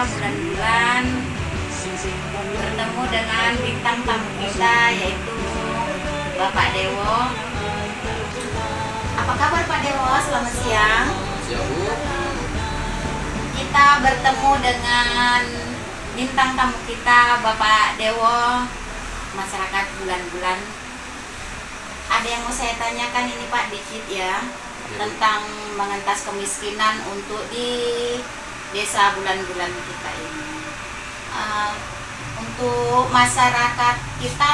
bulan-bulan bertemu dengan bintang tamu kita, yaitu Bapak Dewo. Apa kabar Pak Dewo? Selamat siang. Siang, Bu. Kita bertemu dengan bintang tamu kita, Bapak Dewo, masyarakat bulan-bulan. Ada yang mau saya tanyakan ini Pak, dikit ya, tentang mengentas kemiskinan untuk di desa bulan-bulan kita ini. Untuk masyarakat kita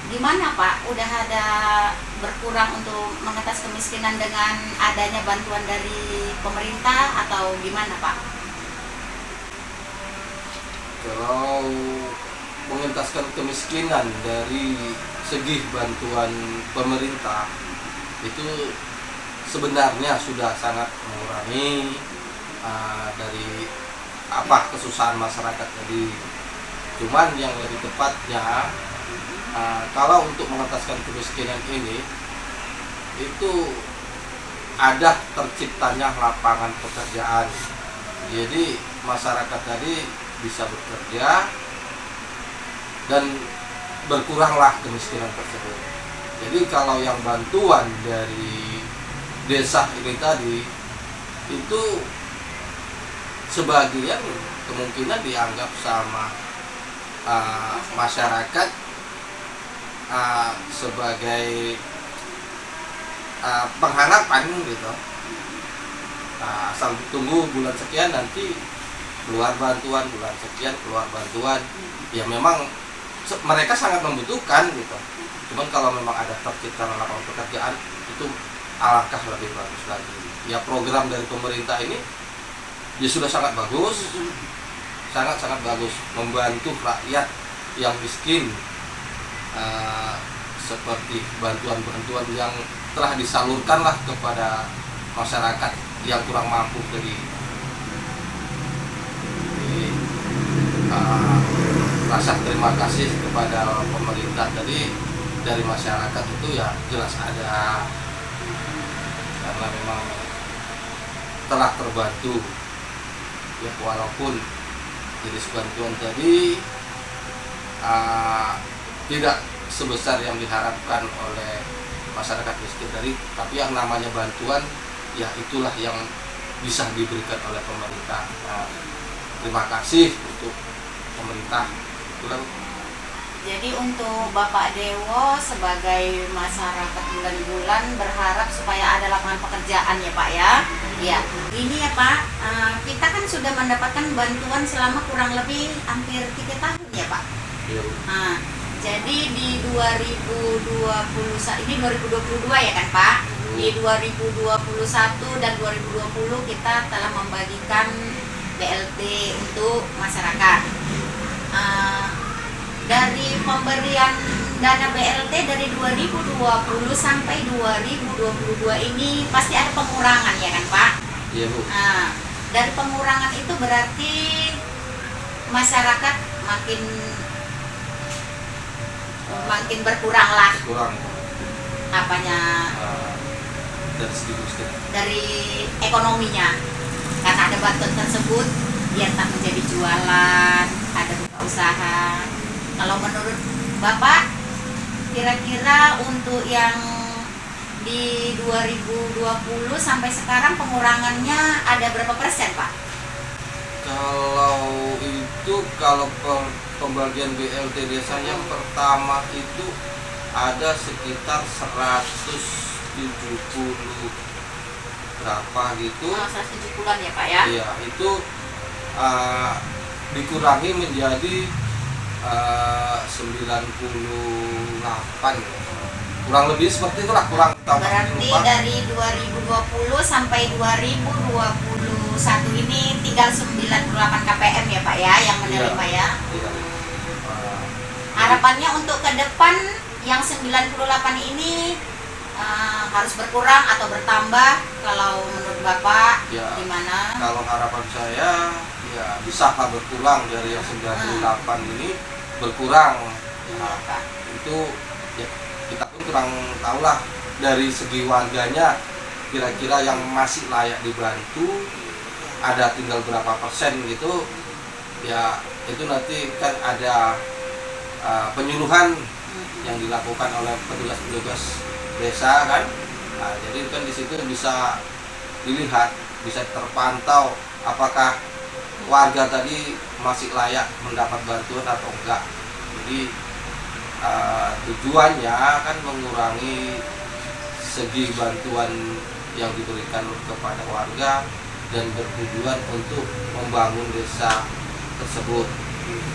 gimana Pak? Udah ada berkurang untuk mengentas kemiskinan dengan adanya bantuan dari pemerintah atau gimana Pak? Kalau mengentaskan kemiskinan dari segi bantuan pemerintah itu sebenarnya sudah sangat mengurangi dari kesusahan masyarakat tadi. Cuman yang lebih tepatnya kalau untuk mengentaskan kemiskinan ini itu ada terciptanya lapangan pekerjaan. Jadi masyarakat tadi bisa bekerja dan berkuranglah kemiskinan tersebut. Jadi kalau yang bantuan dari desa ini tadi itu sebagian kemungkinan dianggap sama masyarakat sebagai pengharapan gitu. Asal tunggu bulan sekian nanti keluar bantuan, bulan sekian keluar bantuan. Ya memang mereka sangat membutuhkan gitu. Cuman kalau memang ada tercipta lapangan pekerjaan itu alangkah lebih bagus lagi. Ya program dari pemerintah ini ya sudah sangat bagus, sangat bagus membantu rakyat yang miskin, seperti bantuan-bantuan yang telah disalurkanlah kepada masyarakat yang kurang mampu tadi. Rasa terima kasih kepada pemerintah tadi dari masyarakat itu ya jelas ada, karena memang telah terbantu ya, walaupun jenis bantuan tadi tidak sebesar yang diharapkan oleh masyarakat miskin tadi, tapi yang namanya bantuan ya itulah yang bisa diberikan oleh pemerintah. Terima kasih untuk pemerintah. Jadi untuk Bapak Dewo sebagai masyarakat bulan-bulan berharap supaya ada lapangan pekerjaan ya Pak ya. Ya, ini ya Pak, kita kan sudah mendapatkan bantuan selama kurang lebih hampir 3 tahun ya Pak. Ya. Jadi di 2021 ini 2022 ya kan Pak. Di 2021 dan 2020 kita telah membagikan BLT untuk masyarakat. Dari pemberian dana BLT dari 2020 sampai 2022 ini pasti ada pengurangan ya kan Pak? Iya Bu. Dari pengurangan itu berarti masyarakat makin berkurang lah. Kurang. Apanya? Dari segi miskin. Dari ekonominya. Karena ada bantuan tersebut, dia tak menjadi jualan, ada buka usaha. Kalau menurut Bapak, kira-kira untuk yang di 2020 sampai sekarang pengurangannya ada berapa persen Pak? Kalau pembagian BLT desa yang pertama itu ada sekitar 170 berapa gitu. 170-an ya Pak ya? Iya, itu dikurangi menjadi 98, kurang lebih seperti itulah, kurang tahu. Berarti dari 2020 sampai 2021 ini tinggal 98 KPM ya Pak ya yang menerima ya. Iya. Harapannya untuk ke depan yang 98 ini harus berkurang atau bertambah, kalau menurut Bapak Ya, gimana? kalau harapan saya ya bisa berkurang dari yang 98 ini, berkurang. Iya, Pak. Itu ya kita pun kurang tahu lah dari segi warganya kira-kira yang masih layak dibantu ada tinggal berapa persen gitu, ya itu nanti kan ada penyuluhan yang dilakukan oleh petugas-petugas desa kan. Nah, jadi kan di situ bisa dilihat, bisa terpantau apakah warga tadi masih layak mendapat bantuan atau enggak. Jadi tujuannya kan mengurangi segi bantuan yang diberikan kepada warga dan bertujuan untuk membangun desa tersebut.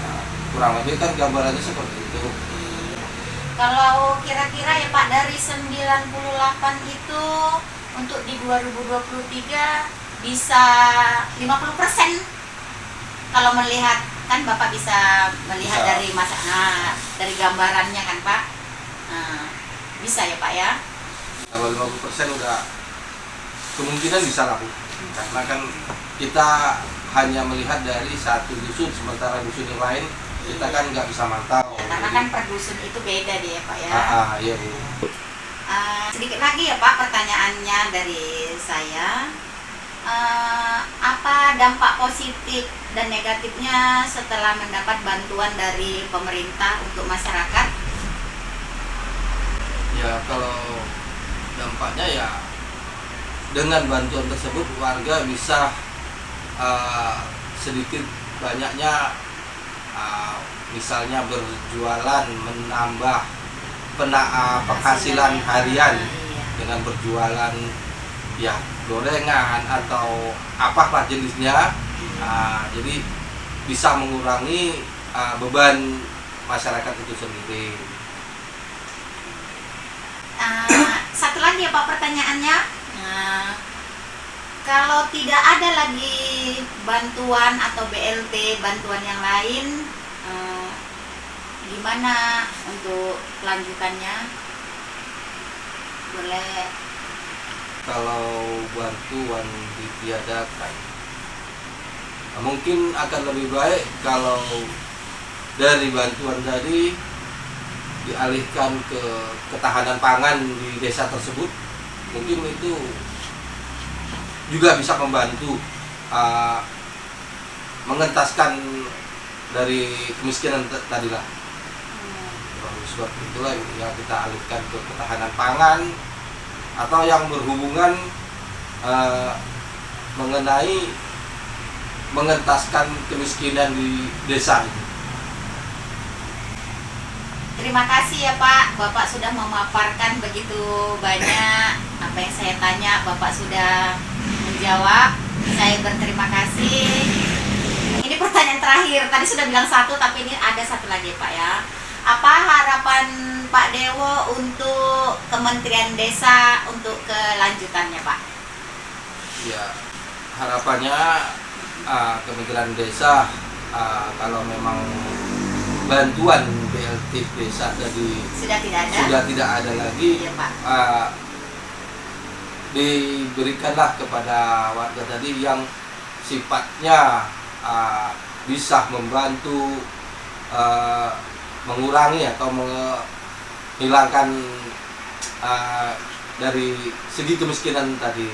Nah, kurang lebih kan gambarannya seperti itu. Kalau kira-kira ya Pak, dari 98 itu untuk di 2023 bisa 50%. Kalau melihat, kan Bapak bisa melihat Bisa. dari dari gambarannya kan Pak. Bisa ya Pak ya. Kalau 50% udah kemungkinan bisa lah Bu. Karena kan kita hanya melihat dari satu dusun, sementara dusun yang lain kita kan nggak bisa mantau. Ya, karena kan per dusun itu beda deh ya Pak ya. Iya Bu. Sedikit lagi ya Pak pertanyaannya dari saya. Apa dampak positif dan negatifnya setelah mendapat bantuan dari pemerintah untuk masyarakat? Ya kalau dampaknya ya dengan bantuan tersebut warga bisa sedikit banyaknya misalnya berjualan, menambah penghasilan harian dengan berjualan ya gorengan atau apa jenisnya. Jadi bisa mengurangi beban masyarakat itu sendiri. Satu lagi ya Pak pertanyaannya. Kalau tidak ada lagi bantuan atau BLT, bantuan yang lain, gimana untuk kelanjutannya? Boleh. Kalau bantuan ditiadakan, mungkin akan lebih baik kalau dari bantuan tadi dialihkan ke ketahanan pangan di desa tersebut. Mungkin itu juga bisa membantu mengentaskan dari kemiskinan tadilah. Sebab itulah yang kita alihkan ke ketahanan pangan atau yang berhubungan mengenai mengentaskan kemiskinan di desa itu. Terima kasih ya Pak, Bapak sudah memaparkan begitu banyak apa yang saya tanya, Bapak sudah menjawab. Saya berterima kasih. Ini pertanyaan terakhir, tadi sudah bilang satu tapi ini ada satu lagi Pak ya. Apa harapan Pak Dewo untuk Kementerian Desa untuk kelanjutannya Pak? Ya, harapannya Kementerian Desa kalau memang bantuan BLT desa tadi Sudah tidak ada lagi, ya, Pak. Diberikanlah kepada warga tadi yang sifatnya bisa membantu mengurangi atau menghilangkan dari segi kemiskinan tadi.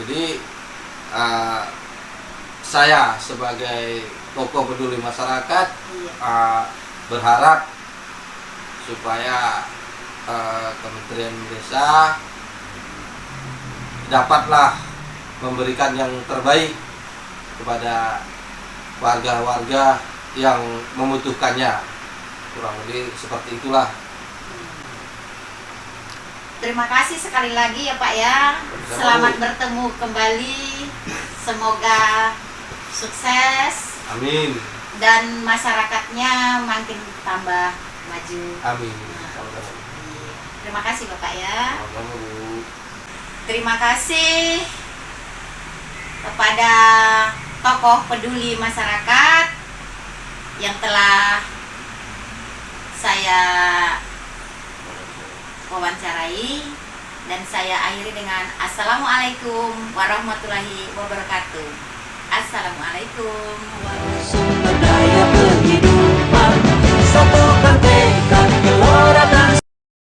Jadi saya sebagai tokoh peduli masyarakat berharap supaya Kementerian Desa dapatlah memberikan yang terbaik kepada warga-warga yang membutuhkannya. Kurang lebih seperti itulah. Terima kasih sekali lagi ya Pak ya. Selamat bertemu kembali. Semoga sukses. Amin. Dan masyarakatnya makin tambah maju. Amin. Terima kasih Bapak ya. Sama-sama, Bu. Terima kasih kepada tokoh peduli masyarakat yang telah saya wawancarai, dan saya akhiri dengan Assalamualaikum warahmatullahi wabarakatuh. Assalamualaikum warahmatullahi wabarakatuh.